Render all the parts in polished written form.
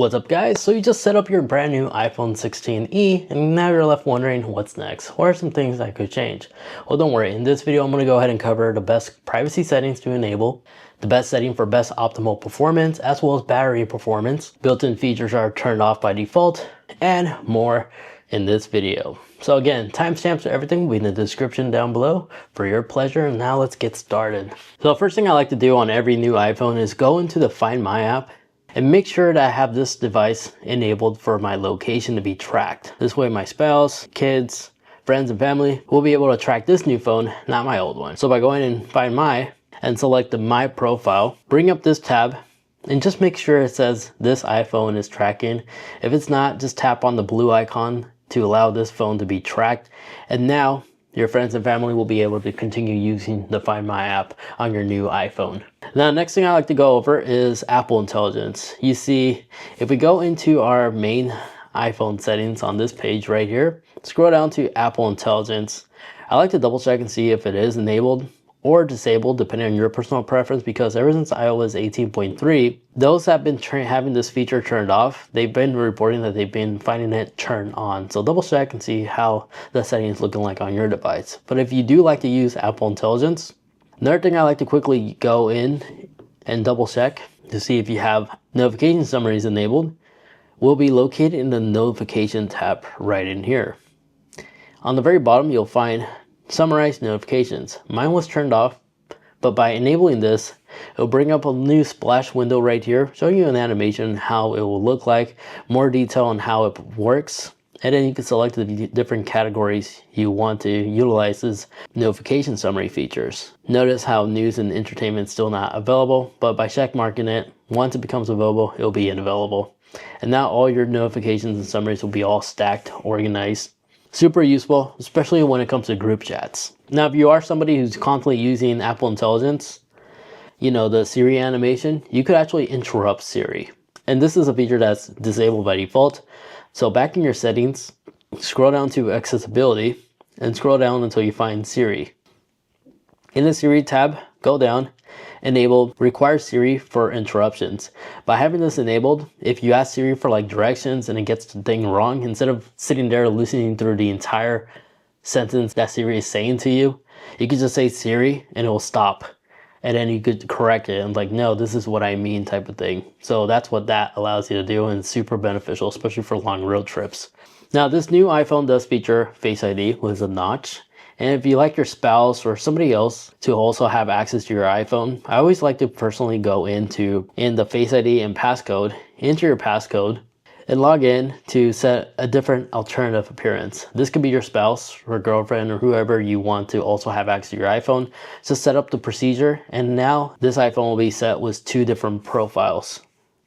What's up guys? So you just set up your brand new iPhone 16e and now you're left wondering what's next. What are some things that could change? Well, don't worry. In this video, I'm going to go ahead and cover the best privacy settings to enable, the best setting for best optimal performance, as well as battery performance. Built-in features are turned off by default, and more in this video. So again, timestamps for everything will be in the description down below for your pleasure. And now let's get started. So the first thing I like to do on every new iPhone is go into the FindMy app and make sure that I have this device enabled for my location to be tracked. This way my spouse, kids, friends, and family will be able to track this new phone, not my old one. So by going in FindMy and select the My Profile, bring up this tab and just make sure it says this iPhone is tracking. If it's not, just tap on the blue icon to allow this phone to be tracked. And now your friends and family will be able to continue using the FindMy app on your new iPhone. Now, next thing I like to go over is Apple Intelligence. You see, if we go into our main iPhone settings on this page right here, scroll down to Apple Intelligence. I like to double check and see if it is enabled or disabled depending on your personal preference, because ever since iOS 18.3, those have been having this feature turned off. They've been reporting that they've been finding it turned on. So double check and see how the setting is looking like on your device. But if you do like to use Apple Intelligence, another thing I like to quickly go in and double check to see if you have notification summaries enabled will be located in the notification tab right in here. On the very bottom, you'll find summarize notifications. Mine was turned off, but by enabling this, it'll bring up a new splash window right here, showing you an animation how it will look like, more detail on how it works, and then you can select the different categories you want to utilize as notification summary features. Notice how news and entertainment is still not available, but by check marking it, once it becomes available, it'll be available. And now all your notifications and summaries will be all stacked, organized. Super useful, especially when it comes to group chats. Now, if you are somebody who's constantly using Apple Intelligence, you know, the Siri animation, you could actually interrupt Siri. And this is a feature that's disabled by default. So back in your settings, scroll down to accessibility and scroll down until you find Siri. In the Siri tab, go down, enable require Siri for interruptions. By having this enabled, if you ask Siri for like directions and it gets the thing wrong, instead of sitting there listening through the entire sentence that Siri is saying to you, you could just say Siri and it will stop. And then you could correct it and like, no, this is what I mean type of thing. So that's what that allows you to do, and it's super beneficial, especially for long road trips. Now, this new iPhone does feature Face ID with a notch. And if you like your spouse or somebody else to also have access to your iPhone, I always like to personally go in the Face ID and passcode, enter your passcode, and log in to set a different alternative appearance. This could be your spouse or girlfriend or whoever you want to also have access to your iPhone. So set up the procedure, and now this iPhone will be set with 2 different profiles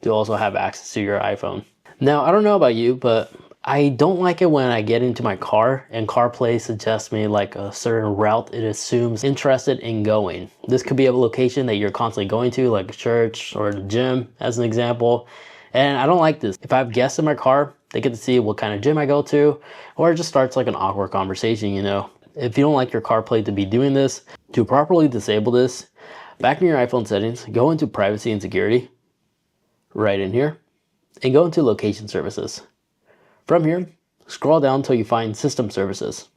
to also have access to your iPhone. Now, I don't know about you, but I don't like it when I get into my car and CarPlay suggests me like a certain route it assumes interested in going. This could be a location that you're constantly going to, like a church or the gym as an example. And I don't like this. If I have guests in my car, they get to see what kind of gym I go to, or it just starts like an awkward conversation, you know. If you don't like your CarPlay to be doing this, to properly disable this, back in your iPhone settings, go into privacy and security, right in here, and go into location services. From here, scroll down until you find System Services.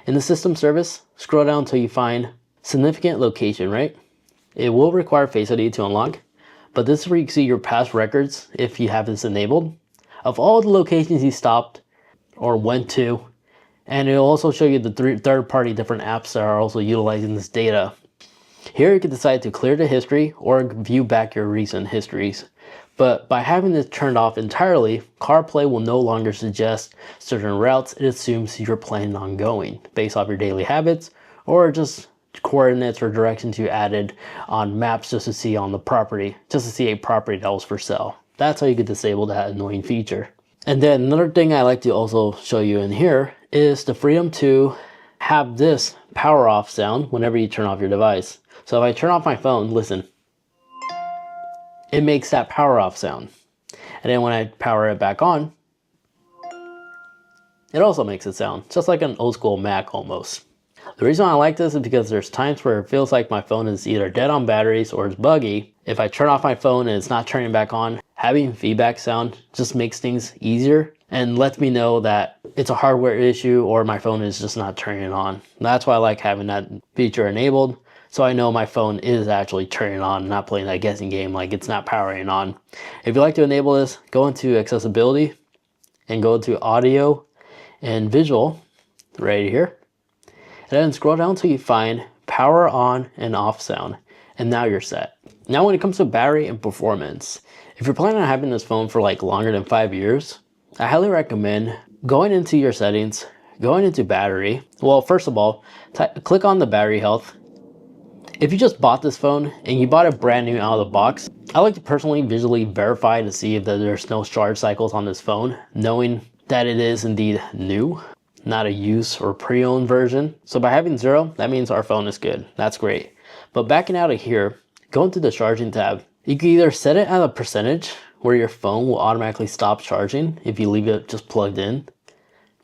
In the System Service, scroll down until you find Significant Location, right? It will require Face ID to unlock, but this is where you can see your past records if you have this enabled, of all the locations you stopped or went to, and it'll also show you the third-party different apps that are also utilizing this data. Here you can decide to clear the history or view back your recent histories. But by having this turned off entirely, CarPlay will no longer suggest certain routes it assumes you're planning on going based off your daily habits or just coordinates or directions you added on maps just to see on the property, just to see a property that was for sale. That's how you could disable that annoying feature. And then another thing I like to also show you in here is the freedom to have this power off sound whenever you turn off your device. So if I turn off my phone, listen. It makes that power off sound. And then when I power it back on, it also makes it sound just like an old school Mac almost. The reason I like this is because there's times where it feels like my phone is either dead on batteries or it's buggy. If I turn off my phone and it's not turning back on, Having feedback sound just makes things easier and lets me know that it's a hardware issue or my phone is just not turning on. That's why I like having that feature enabled, so I know my phone is actually turning on, not playing that guessing game like it's not powering on. If you like to enable this, go into accessibility and go to audio and visual right here, and then scroll down till you find power on and off sound, and now you're set. Now when it comes to battery and performance, if you're planning on having this phone for like longer than 5 years, I highly recommend going into your settings, going into battery. Well, first of all, click on the battery health. If you just bought this phone and you bought it brand new out of the box, I like to personally visually verify to see if there's no charge cycles on this phone, knowing that it is indeed new, not a used or pre-owned version. So by having 0, that means our phone is good. That's great. But backing out of here, go into the charging tab. You can either set it at a percentage where your phone will automatically stop charging if you leave it just plugged in,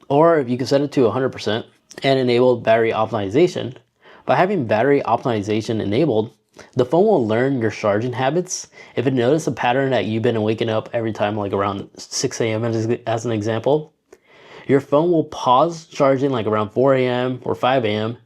or if you can set it to 100% and enable battery optimization. By having battery optimization enabled, the phone will learn your charging habits. If it notices a pattern that you've been waking up every time, like around 6 a.m. as an example, your phone will pause charging like around 4 a.m. or 5 a.m.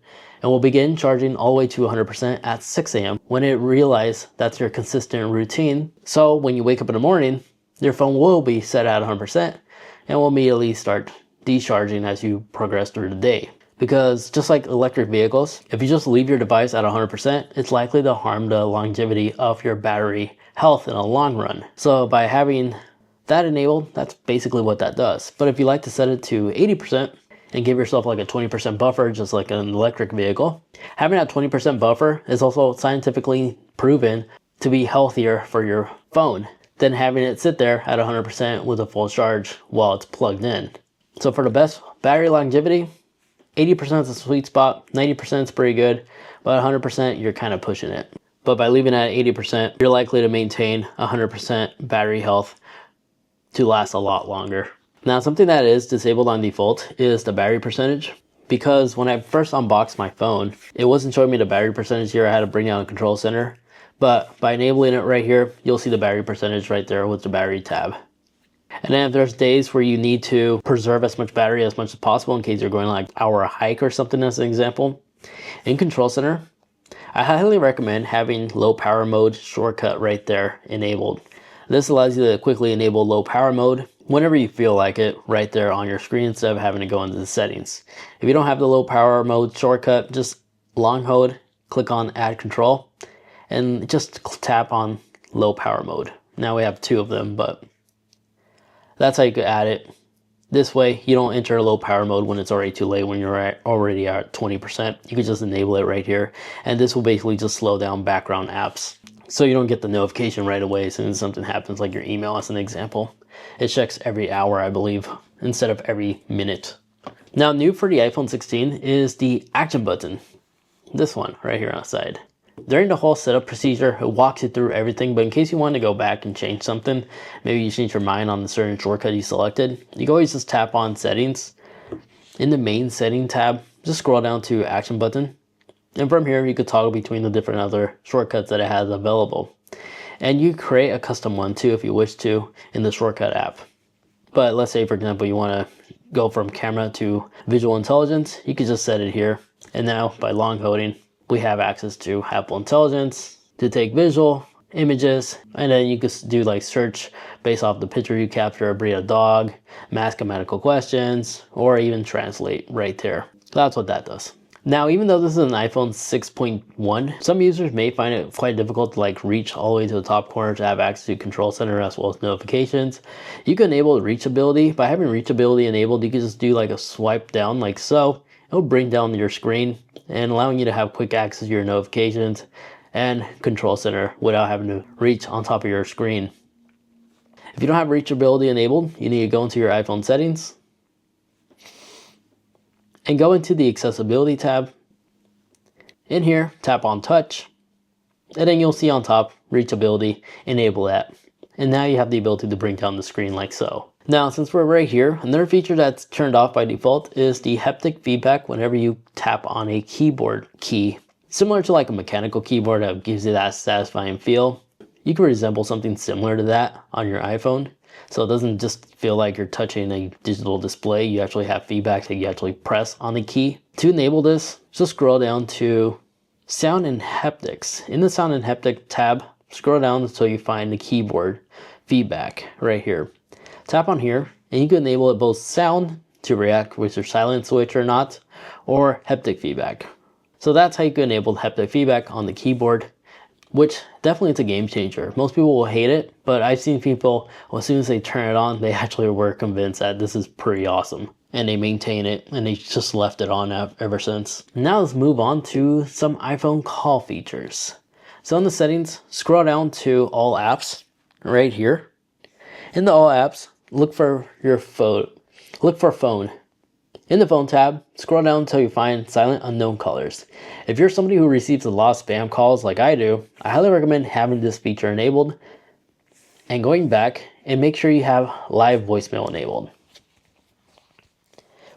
and will begin charging all the way to 100% at 6 a.m. when it realizes that's your consistent routine. So when you wake up in the morning, your phone will be set at 100% and will immediately start decharging as you progress through the day. Because just like electric vehicles, if you just leave your device at 100%, it's likely to harm the longevity of your battery health in the long run. So by having that enabled, that's basically what that does. But if you like to set it to 80% and give yourself like a 20% buffer, just like an electric vehicle, having that 20% buffer is also scientifically proven to be healthier for your phone than having it sit there at 100% with a full charge while it's plugged in. So for the best battery longevity, 80% is the sweet spot, 90% is pretty good, but 100% you're kind of pushing it. But by leaving it at 80%, you're likely to maintain 100% battery health to last a lot longer. Now, something that is disabled on default is the battery percentage, because when I first unboxed my phone, it wasn't showing me the battery percentage here. I had to bring down a control center, but by enabling it right here, you'll see the battery percentage right there with the battery tab. And then if there's days where you need to preserve as much battery as much as possible in case you're going like hour hike or something as an example, in Control Center, I highly recommend having low power mode shortcut right there enabled. This allows you to quickly enable low power mode whenever you feel like it right there on your screen instead of having to go into the settings. If you don't have the low power mode shortcut, just long hold, click on add control, and just tap on low power mode. Now we have 2 of them, but that's how you could add it. This way, you don't enter low power mode when it's already too late, when you're already at 20%. You can just enable it right here. And this will basically just slow down background apps, so you don't get the notification right away as soon as something happens, like your email as an example. It checks every hour, I believe, instead of every minute. Now, new for the iPhone 16 is the action button. This one right here on the side. During the whole setup procedure, it walks you through everything, but in case you want to go back and change something, maybe you change your mind on the certain shortcut you selected, you can always just tap on settings. In the main setting tab, just scroll down to action button. And from here, you could toggle between the different other shortcuts that it has available. And you create a custom one too if you wish to in the shortcut app. But let's say, for example, you want to go from camera to visual intelligence, you could just set it here. And now by long holding, we have access to Apple Intelligence to take visual images, and then you could do like search based off the picture you capture, breed a dog, ask medical questions, or even translate right there. That's what that does. Now, even though this is an iPhone 6.1, some users may find it quite difficult to like reach all the way to the top corner to have access to Control Center as well as notifications. You can enable reachability. By having reachability enabled, you can just do like a swipe down like so. It'll bring down your screen and allowing you to have quick access to your notifications and Control Center without having to reach on top of your screen. If you don't have reachability enabled, you need to go into your iPhone settings and go into the accessibility tab. In here, tap on touch, and then you'll see on top reachability, enable that. And now you have the ability to bring down the screen like so. Now, since we're right here, another feature that's turned off by default is the haptic feedback whenever you tap on a keyboard key. Similar to like a mechanical keyboard that gives you that satisfying feel, you can resemble something similar to that on your iPhone. So it doesn't just feel like you're touching a digital display. You actually have feedback that you actually press on the key. To enable this, just scroll down to Sound and Haptics. In the Sound and Haptic tab, scroll down until you find the keyboard feedback right here. Tap on here and you can enable it both sound to react with your silent switch or not, or haptic feedback. So that's how you can enable haptic feedback on the keyboard, which definitely is a game changer. Most people will hate it, but I've seen people, well, as soon as they turn it on, they actually were convinced that this is pretty awesome. And they maintain it, and they just left it on ever since. Now let's move on to some iPhone call features. So in the settings, scroll down to all apps right here. In the all apps, look for your phone. Look for phone. In the phone tab, scroll down until you find silent unknown callers. If you're somebody who receives a lot of spam calls like I do, I highly recommend having this feature enabled and going back and make sure you have live voicemail enabled.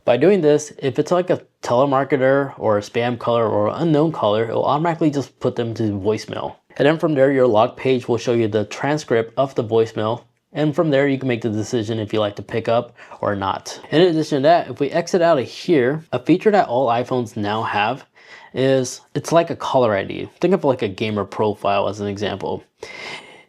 By doing this, if it's like a telemarketer or a spam caller or unknown caller, it will automatically just put them to voicemail. And then from there, your log page will show you the transcript of the voicemail. And from there, you can make the decision if you like to pick up or not. In addition to that, if we exit out of here, a feature that all iPhones now have is it's like a caller ID. Think of like a gamer profile as an example.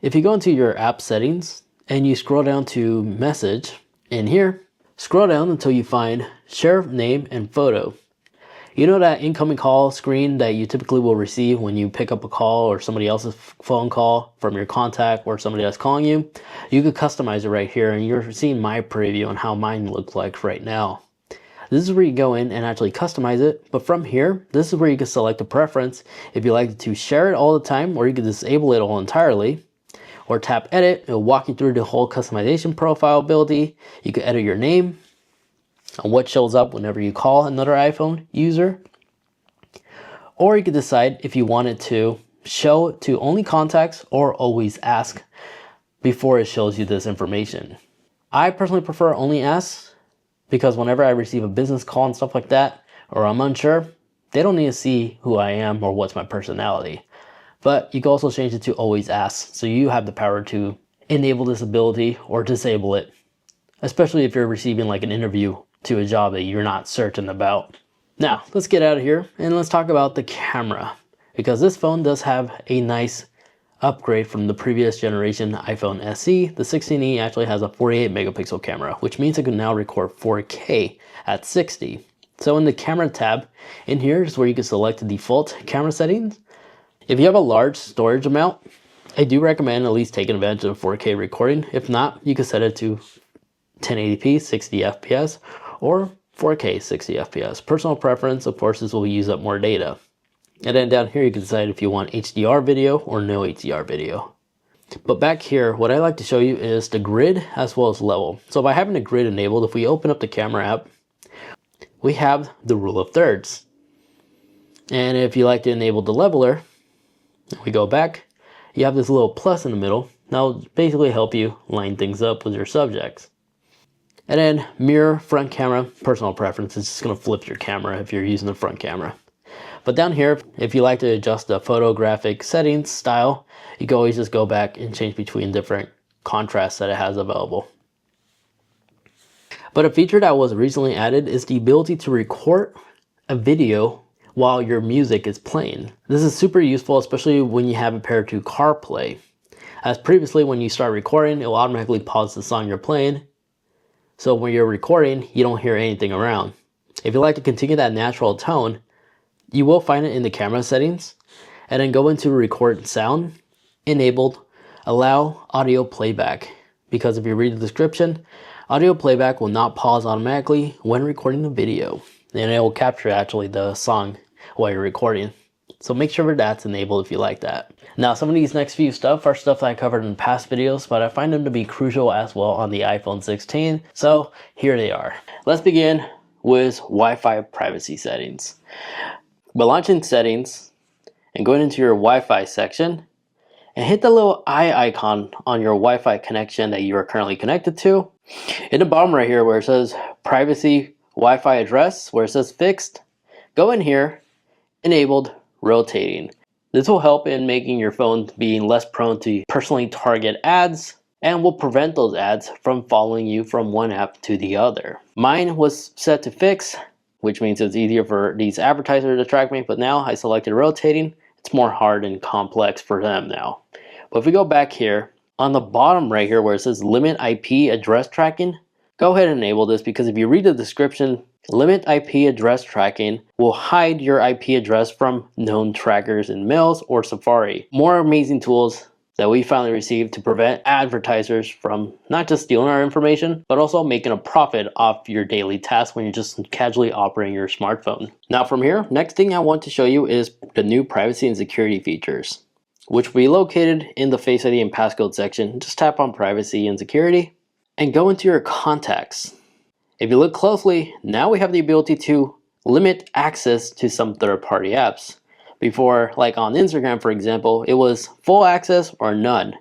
If you go into your app settings and you scroll down to message, in here, scroll down until you find share name and photo. You know that incoming call screen that you typically will receive when you pick up a call or somebody else's phone call from your contact or somebody that's calling you? You could customize it right here, and you're seeing my preview on how mine looks like right now. This is where you go in and actually customize it, but from here, this is where you can select a preference if you like to share it all the time, or you can disable it all entirely, or tap edit. It'll walk you through the whole customization profile ability. You can edit your name and what shows up whenever you call another iPhone user. Or you could decide if you want it to show to only contacts or always ask before it shows you this information. I personally prefer only ask because whenever I receive a business call and stuff like that, or I'm unsure, they don't need to see who I am or what's my personality. But you can also change it to always ask, so you have the power to enable this ability or disable it, especially if you're receiving like an interview to a job that you're not certain about. Now, let's get out of here and let's talk about the camera, because this phone does have a nice upgrade from the previous generation iPhone SE. The 16e actually has a 48 megapixel camera, which means it can now record 4K at 60. So in the camera tab, in here is where you can select the default camera settings. If you have a large storage amount, I do recommend at least taking advantage of 4K recording. If not, you can set it to 1080p 60 FPS or 4K 60 FPS. Personal preference, of course, this will use up more data. And then down here you can decide if you want HDR video or no HDR video. But back here, what I like to show you is the grid as well as level. So by having the grid enabled, if we open up the camera app, we have the rule of thirds. And if you like to enable the leveler, we go back, you have this little plus in the middle. That'll basically help you line things up with your subjects. And then mirror, front camera, personal preference. It's just going to flip your camera if you're using the front camera. But down here, if you like to adjust the photographic settings style, you can always just go back and change between different contrasts that it has available. But a feature that was recently added is the ability to record a video while your music is playing. This is super useful, especially when you have it paired to CarPlay. As previously, when you start recording, it will automatically pause the song you're playing. So when you're recording, you don't hear anything around. If you like to continue that natural tone, you will find it in the camera settings, and then go into record sound, enabled, allow audio playback. Because if you read the description, audio playback will not pause automatically when recording the video, and it will capture actually the song while you're recording. So make sure that's enabled if you like that. Now, some of these next few stuff are stuff that I covered in past videos, but I find them to be crucial as well on the iPhone 16. So here they are. Let's begin with Wi-Fi privacy settings. By launching settings and going into your Wi-Fi section and hit the little eye icon on your Wi-Fi connection that you are currently connected to. In the bottom right here where it says privacy Wi-Fi address, where it says fixed, go in here, enabled rotating. This will help in making your phone being less prone to personally target ads and will prevent those ads from following you from one app to the other. Mine was set to fix, which means it's easier for these advertisers to track me, but now I selected rotating. It's more hard and complex for them now. But if we go back here, on the bottom right here where it says limit IP address tracking, go ahead and enable this, because if you read the description, limit IP address tracking will hide your IP address from known trackers in Mails or Safari. More amazing tools that we finally received to prevent advertisers from not just stealing our information, but also making a profit off your daily tasks when you're just casually operating your smartphone. Now from here, next thing I want to show you is the new privacy and security features, which will be located in the Face ID and passcode section. Just tap on privacy and security and go into your contacts. If you look closely, now we have the ability to limit access to some third-party apps. Before, like on Instagram for example, it was full access or none.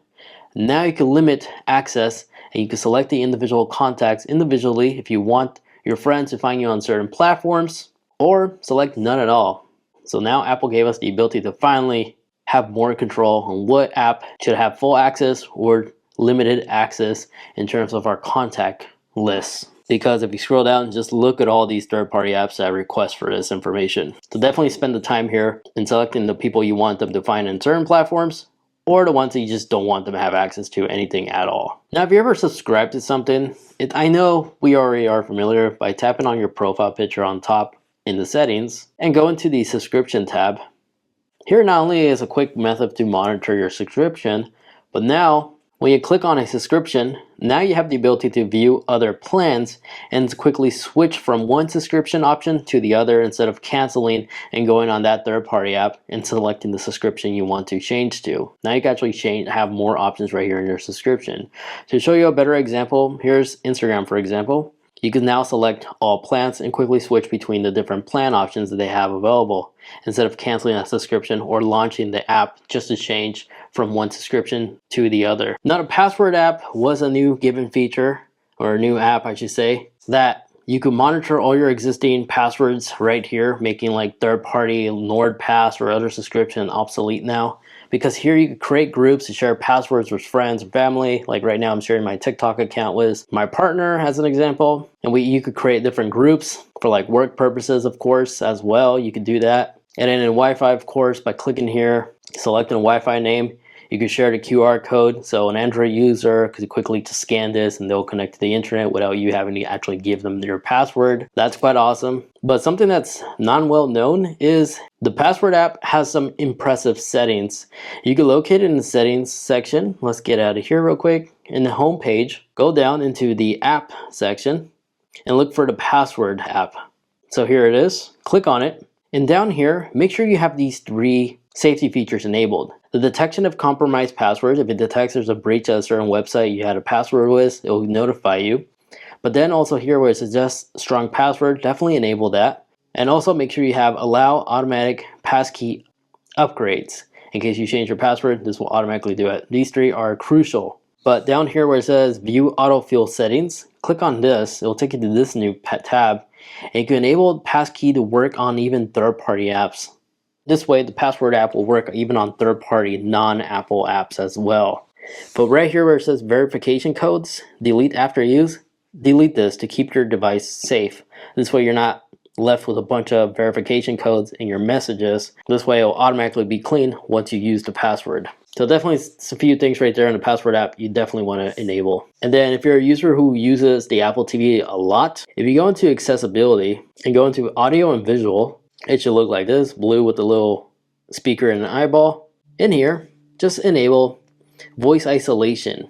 Now you can limit access and you can select the individual contacts individually if you want your friends to find you on certain platforms, or select none at all. So now Apple gave us the ability to finally have more control on what app should have full access or limited access in terms of our contact lists. Because if you scroll down and just look at all these third-party apps that request for this information. So definitely spend the time here in selecting the people you want them to find in certain platforms, or the ones that you just don't want them to have access to anything at all. Now if you ever subscribe to something, I know we already are familiar by tapping on your profile picture on top in the settings and go into the subscription tab. Here not only is a quick method to monitor your subscription, but now when you click on a subscription, now you have the ability to view other plans and quickly switch from one subscription option to the other instead of canceling and going on that third-party app and selecting the subscription you want to change to. Now you can actually have more options right here in your subscription. To show you a better example, here's Instagram for example. You can now select all plans and quickly switch between the different plan options that they have available instead of canceling a subscription or launching the app just to change from one subscription to the other. Now the password app was a new given feature, or a new app I should say, that you can monitor all your existing passwords right here, making like third-party NordPass or other subscription obsolete now. Because here you can create groups to share passwords with friends and family. Like right now I'm sharing my TikTok account with my partner as an example. And you could create different groups for like work purposes of course as well. You could do that. And then in Wi-Fi of course, by clicking here, selecting a Wi-Fi name, you can share the QR code, so an Android user could quickly just scan this and they'll connect to the internet without you having to actually give them your password. That's quite awesome. But something that's not well known is the password app has some impressive settings. You can locate it in the settings section. Let's get out of here real quick. In the home page, go down into the app section and look for the password app. So here it is. Click on it. And down here, make sure you have these 3 safety features enabled. The detection of compromised passwords. If it detects there's a breach at a certain website you had a password with, it will notify you. But then also here where it suggests strong password, definitely enable that. And also make sure you have allow automatic passkey upgrades. In case you change your password, this will automatically do it. These 3 are crucial. But down here where it says view autofill settings, click on this. It will take you to this new tab. And you can enable passkey to work on even third-party apps. This way the password app will work even on third-party non-Apple apps as well. But right here where it says verification codes, delete after use, delete this to keep your device safe. This way you're not left with a bunch of verification codes in your messages. This way it will automatically be clean once you use the password. So definitely a few things right there in the password app you definitely want to enable. And then if you're a user who uses the Apple TV a lot, if you go into accessibility and go into audio and visual, it should look like this, blue with the little speaker and an eyeball. In here, just enable voice isolation.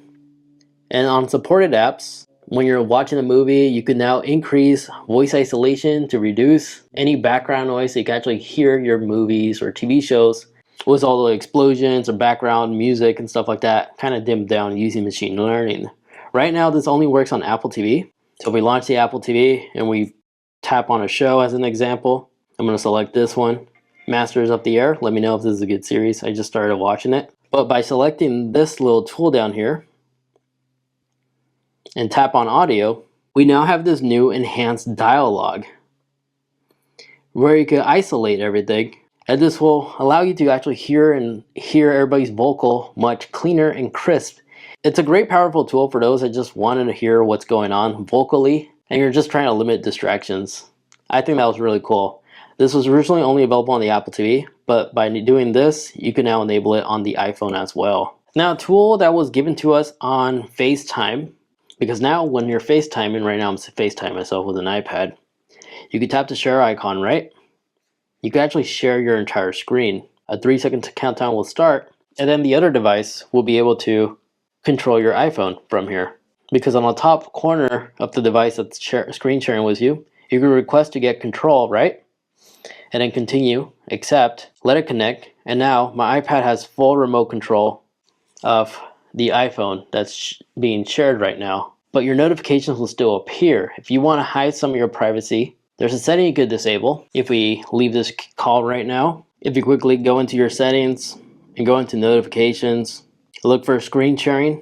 And on supported apps, when you're watching a movie, you can now increase voice isolation to reduce any background noise so you can actually hear your movies or TV shows with all the explosions or background music and stuff like that kind of dimmed down using machine learning. Right now, this only works on Apple TV. So if we launch the Apple TV and we tap on a show as an example, I'm going to select this one, Masters of the Air. Let me know if this is a good series. I just started watching it. But by selecting this little tool down here and tap on audio, we now have this new enhanced dialogue where you can isolate everything And this will allow you to actually hear everybody's vocal much cleaner and crisp. It's a great powerful tool for those that just wanted to hear what's going on vocally and you're just trying to limit distractions. I think that was really cool. This was originally only available on the Apple TV, but by doing this, you can now enable it on the iPhone as well. Now, a tool that was given to us on FaceTime, because now when you're FaceTiming, right now I'm FaceTiming myself with an iPad, you can tap the share icon, right? You can actually share your entire screen. A 3-second countdown will start, and then the other device will be able to control your iPhone from here. Because on the top corner of the device that's screen sharing with you, you can request to get control, right? And then continue, accept, let it connect, and now my iPad has full remote control of the iPhone that's being shared right now. But your notifications will still appear. If you want to hide some of your privacy, there's a setting you could disable. If we leave this call right now, if you quickly go into your settings and go into notifications, look for screen sharing,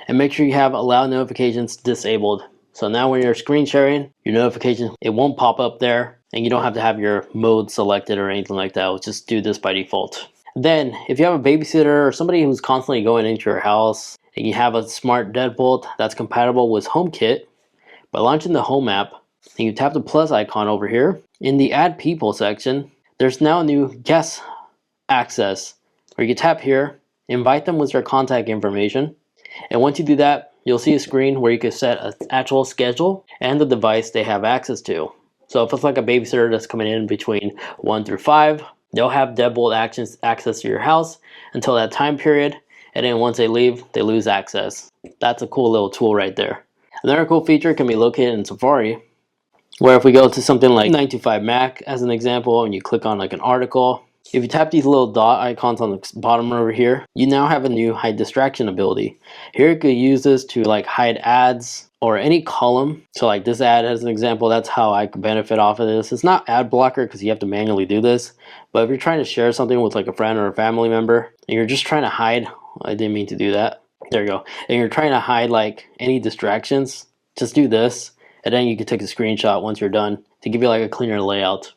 and make sure you have allow notifications disabled. So now when you're screen sharing, your notifications, it won't pop up there, and you don't have to have your mode selected or anything like that. We'll just do this by default. Then, if you have a babysitter or somebody who's constantly going into your house, and you have a smart deadbolt that's compatible with HomeKit, by launching the Home app, and you tap the plus icon over here, in the Add People section, there's now a new guest access, where you can tap here, invite them with their contact information, and once you do that, you'll see a screen where you can set an actual schedule and the device they have access to. So if it's like a babysitter that's coming in between 1 through 5, they'll have deadbolt access to your house until that time period, and then once they leave, they lose access. That's a cool little tool right there. Another cool feature can be located in Safari, where if we go to something like 925 Mac as an example, and you click on like an article, if you tap these little dot icons on the bottom over here, you now have a new hide distraction ability. Here you could use this to like hide ads or any column. So like this ad as an example, that's how I could benefit off of this. It's not ad blocker because you have to manually do this. But if you're trying to share something with like a friend or a family member, and you're just trying to hide, I didn't mean to do that. There you go. And you're trying to hide like any distractions, just do this. And then you can take a screenshot once you're done to give you like a cleaner layout.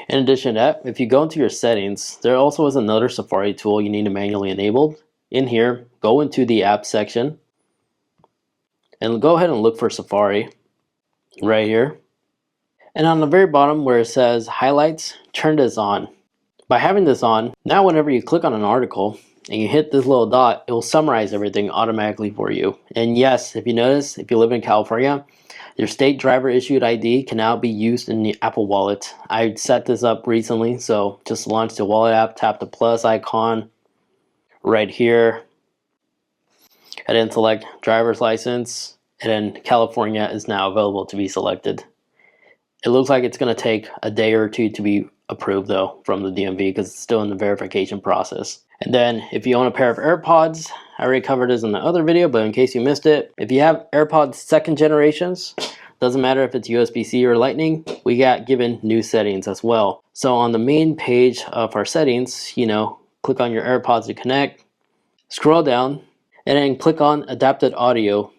In addition to that, if you go into your settings, there also is another Safari tool you need to manually enable. In here, go into the app section and go ahead and look for Safari right here. And on the very bottom where it says highlights, turn this on. By having this on, now whenever you click on an article and you hit this little dot, it will summarize everything automatically for you. And yes, if you notice, if you live in California, your state driver issued ID can now be used in the Apple Wallet. I set this up recently, so just launch the wallet app, tap the plus icon right here, and then select driver's license, and then California is now available to be selected. It looks like it's going to take a day or two to be approved though from the DMV because it's still in the verification process. And then if you own a pair of AirPods, I already covered this in the other video, but in case you missed it, if you have AirPods second generations, doesn't matter if it's USB-C or Lightning, we got given new settings as well. So on the main page of our settings, click on your AirPods to connect, scroll down, and then click on adapted audio.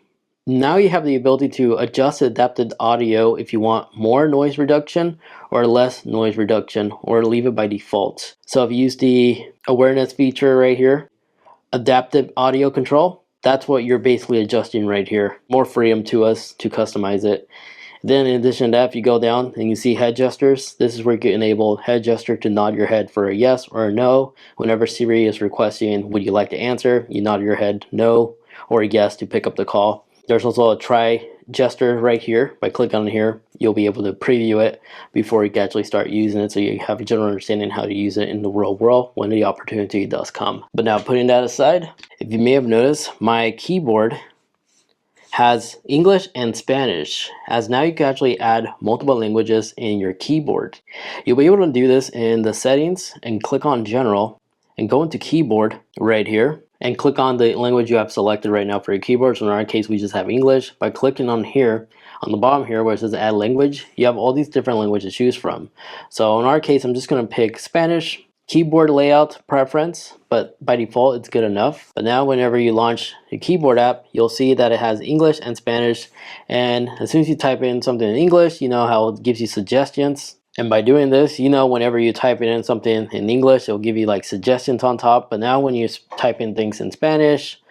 Now you have the ability to adjust adapted audio if you want more noise reduction or less noise reduction, or leave it by default. So if you use the awareness feature right here, adaptive audio control, that's what you're basically adjusting right here. More freedom to us to customize it. Then in addition to that, if you go down and you see head gestures, this is where you can enable head gesture to nod your head for a yes or a no. Whenever Siri is requesting, would you like to answer? You nod your head no or yes to pick up the call. There's also a try gesture right here. By clicking on here, you'll be able to preview it before you can actually start using it, so you have a general understanding how to use it in the real world when the opportunity does come. But now putting that aside, if you may have noticed, my keyboard has English and Spanish, as now you can actually add multiple languages in your keyboard. You'll be able to do this in the settings and click on general and go into keyboard right here and click on the language you have selected right now for your keyboard. So in our case, we just have English. By clicking on here, on the bottom here where it says add language, you have all these different languages to choose from. So in our case, I'm just gonna pick Spanish, keyboard layout preference, but by default, it's good enough. But now whenever you launch your keyboard app, you'll see that it has English and Spanish. And as soon as you type in something in English, you know how it gives you suggestions. And by doing this, you know, whenever you type in something in English, it'll give you like suggestions on top. But now when you type in things in Spanish,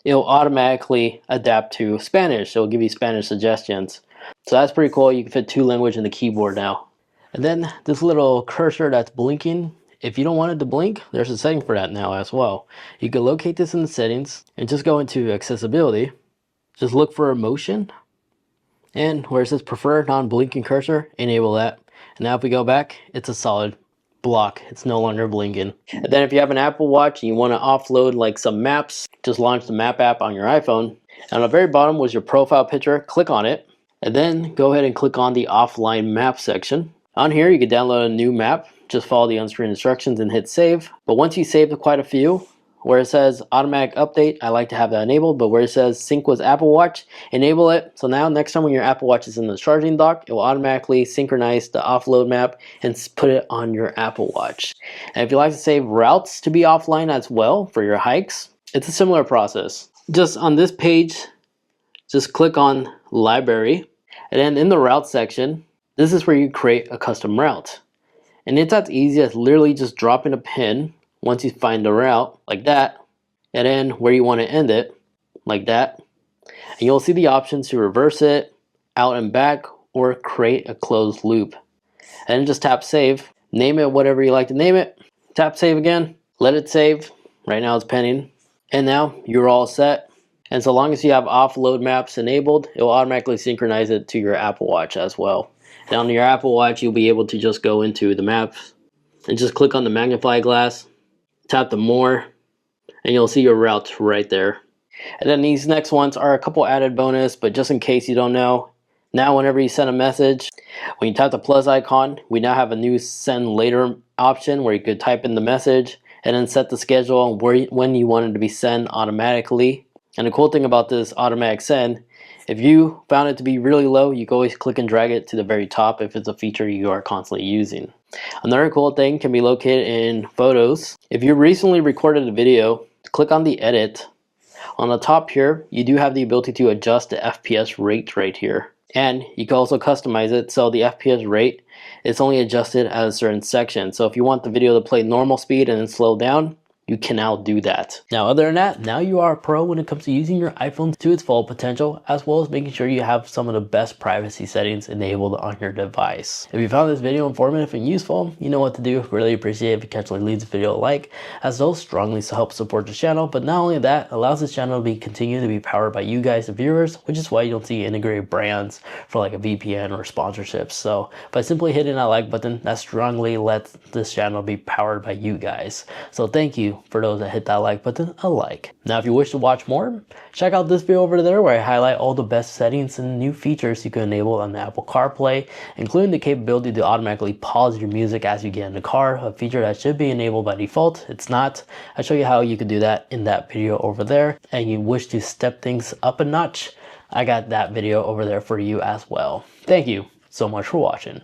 it'll automatically adapt to Spanish. It'll give you Spanish suggestions. So that's pretty cool. You can fit 2 languages in the keyboard now. And then this little cursor that's blinking, if you don't want it to blink, there's a setting for that now as well. You can locate this in the settings and just go into accessibility. Just look for motion. And where it says prefer non-blinking cursor, enable that. And now if we go back, it's a solid block. It's no longer blinking. And then if you have an Apple Watch and you want to offload like some maps, just launch the map app on your iPhone. And on the very bottom was your profile picture. Click on it. And then go ahead and click on the offline map section. On here, you can download a new map. Just follow the on-screen instructions and hit save. But once you save quite a few, where it says automatic update, I like to have that enabled, but where it says sync with Apple Watch, enable it. So now next time when your Apple Watch is in the charging dock, it will automatically synchronize the offload map and put it on your Apple Watch. And if you like to save routes to be offline as well for your hikes, it's a similar process. Just on this page, just click on library, and then in the route section, this is where you create a custom route. And it's as easy as literally just dropping a pin once you find the route, like that, and then where you want to end it, like that. And you'll see the options to reverse it, out and back, or create a closed loop. And then just tap save, name it whatever you like to name it, tap save again, let it save. Right now it's pending. And now you're all set. And so long as you have offload maps enabled, it will automatically synchronize it to your Apple Watch as well. And on your Apple Watch, you'll be able to just go into the maps and just click on the magnify glass, tap the more, and you'll see your route right there. And then these next ones are a couple added bonus, but just in case you don't know, now whenever you send a message, when you tap the plus icon, we now have a new send later option where you could type in the message and then set the schedule when you want it to be sent automatically. And the cool thing about this automatic send, if you found it to be really low, you can always click and drag it to the very top if it's a feature you are constantly using. Another cool thing can be located in photos. If you recently recorded a video, click on the edit. On the top here, you do have the ability to adjust the FPS rate right here. And you can also customize it so the FPS rate is only adjusted at a certain section. So if you want the video to play normal speed and then slow down, you can now do that. Now other than that, now you are a pro when it comes to using your iPhone to its full potential, as well as making sure you have some of the best privacy settings enabled on your device. If you found this video informative and useful, you know what to do. Really appreciate it if you can actually leave this video a like, as those strongly help support the channel. But not only that, allows this channel to continue to be powered by you guys, the viewers, which is why you don't see integrated brands for like a VPN or sponsorships. So by simply hitting that like button, that strongly lets this channel be powered by you guys. So thank you for those that hit that like button a like. Now if you wish to watch more, check out this video over there where I highlight all the best settings and new features you can enable on the Apple CarPlay, including the capability to automatically pause your music as you get in the car, a feature that should be enabled by default. It's not. I show you how you can do that in that video over there. And you wish to step things up a notch, I got that video over there for you as well. Thank you so much for watching.